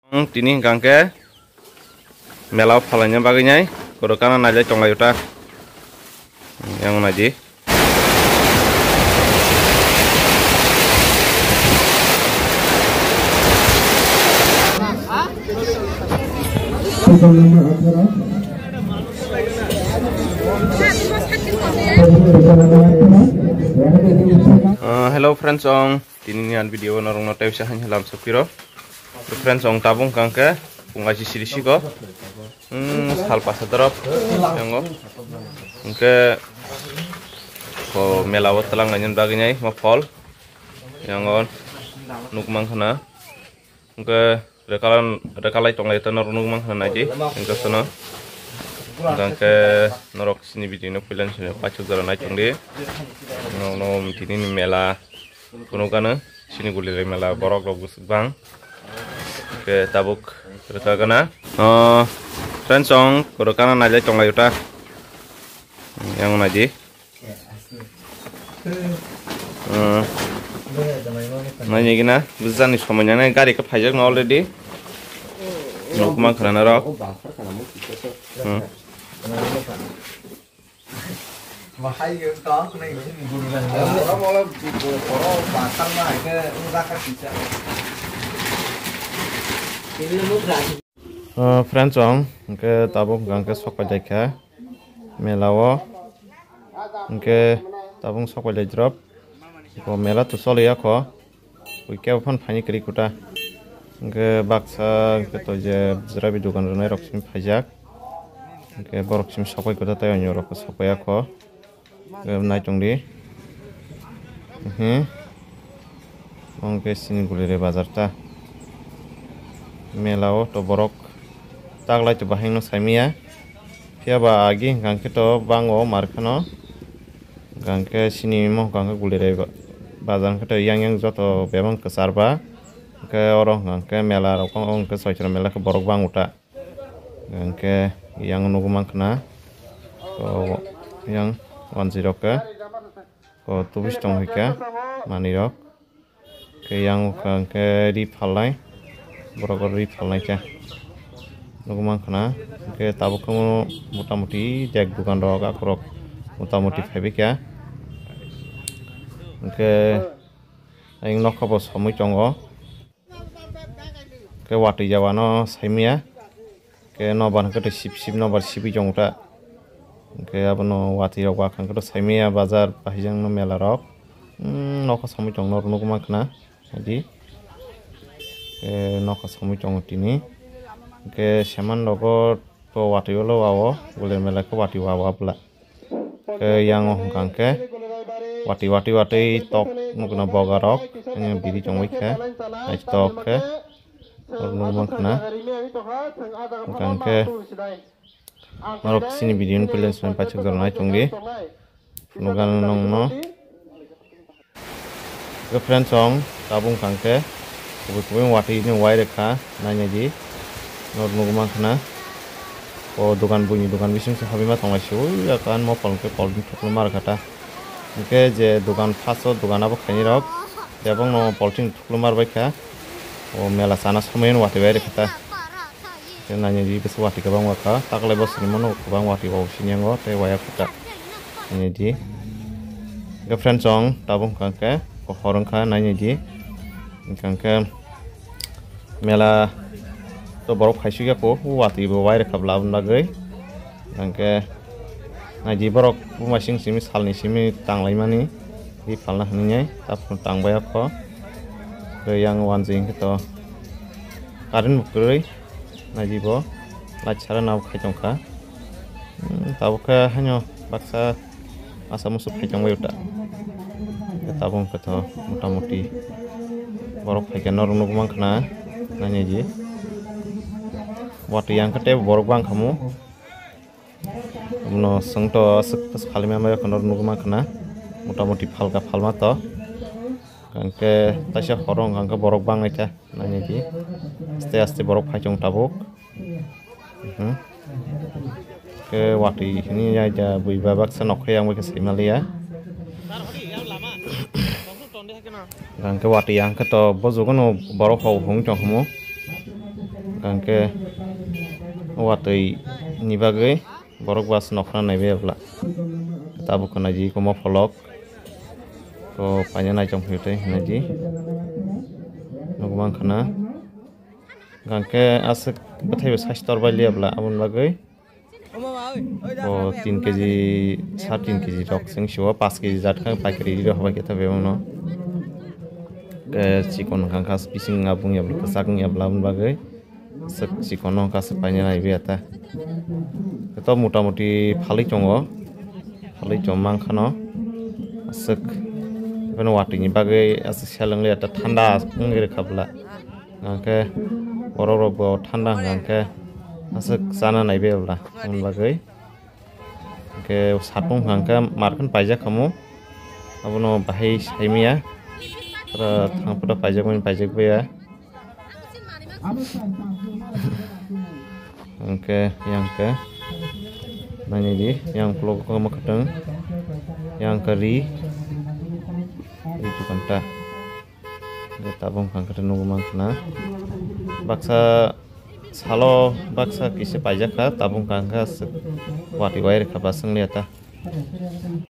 Tini gangke melau falanya bagainya korokana naja conglai uta yang naji hello friends ong tini nian video narong notai usahan halam sepiro friends ong tabung gangke pungaji sirisi ko hal pasadorop yang ke ko melawat telang ganyan bagainya ma fol yang nukmang kana ke rekalai tonglai tanor nukmang kana aji yang kesana gangke norok sini video no pilan sini pacuk dara nai tongde no mitini ni mela kuno kana sini gulile mela borok rok bang ke tabuk rekagana friends ong korokana naja conglai uta yang naji nanya gina bizan is komanya gari ke pajak no already nukma karena rok friends ong ke tabung gangke sok pajaka melawo ke tabung sok pajak drop ko mela tu sole ya ko uike upon pani kri kuta ke baksa ke to je zrabi dukan rnai roksim pajak ke boroksim sokoi kuta tayo nyo rok sokoi ya ko ke nai tongdi ong ke sini gulire bazar ta melao to borok taglai to bahing no saimia fiaba agi gangke to bango markano gangke sini mo gangke gulire bazar ke to yang joto bebang kesarba ke oro gangke mela rokong ong ke soichra mela ke borok bang uta gangke yang nugumang kena ko yang 10 ke ko tubis tong hika mani rok ke yang gangke ri phalai borok ri phalai cha nugumang kena ke tabuk motamuti jak dukan rok akrok motamuti fabik ya ke aing nokabo samui tongo ke wati jawano saimia ke noban ke sip nobar sipi jongta ke abono wati rok wakang ke saimia bazar bahijang no mela rok nokho samui tong nor nugumang kena aji ke nokho samui tong tini ke seman logo to wati lo wawo gule mela ke wati wawa bla ke yang gangke wati tok nukna bogarok hanya biri jongwik ke ai tok ke nugumang kena gangke norok sini video ni pilen sen pacak darnai tongdi nugan nongno ke friends ong tabung gangke kubung wati ni wai rekha nanya ji nor nugumang kena o dukan bunyi dukan bising sahabi ma tongai shu ya kan mo pol ke pol thuklu mar kata ke je dukan faso dukan abo khaini rok jabong no polting thuklu mar baikha o mela sana somayen wati bai rekha ke nanya ji bes wati ka bang waka takle bos ni mono ka bang wati o sinyango te waya kuta nanya ji ke friends ong tabung kangke ko horong kha nanya ji kangke mela to borok khaisu ya ko wati bo wai rekha blabun bagai kangke naji borok buma sing simi salni simi tanglai mani di palna hninyai tapun tangbaya ko ke yang wanjing ke to karen bukroi naji bo lachara naw khaitongkha tabuka hanyo baksa asa musup khaitongbai uta tabung ke to motamuti borok khaikan nor nugumang khana nanya ji wati yang kete borok bang kamu no sengto sektas khalima ma konor nugumang khana motamuti phalka phalma to gangke tasya horong gangke borok bang aita nanya ji aste borok khaitong tabuk ke wati ini ya ja bui babak sanok yang ke simalia gangke wati yang ke to bojugono borok hau hong chong mo gangke watui ni bagai borok bas nokra naibe abla tabu kana ji komo folok ko panya nai chong phute naji nogmang khana gangke asik bathai sastor bali abla amon bagai o 3 কেজি 3.5 KG rok sing shiwa 5 KG jat khang paikari ro haba kita bemono ke chikon khangkas bising ngabung ya bla sakung ya bla bagai sek chikono kas panya nai be ata to motamuti phali chongo phali chomang khano sek beno watini bagai as selangle ata thanda ngere khabla ngke borok bo thanda ngke asik sana nai be bla amon bagai ke satung hangka markan pajak kamu abono bahai saimia tra thangpada pajak main pajak be ya angke yang ke nanya di yang pelok kamu keteng yang keri itu kanta kita bong kangkata nunggu mangkana baksa salo baksa kisi pajak ka tabung kangka wati wair ka basang liata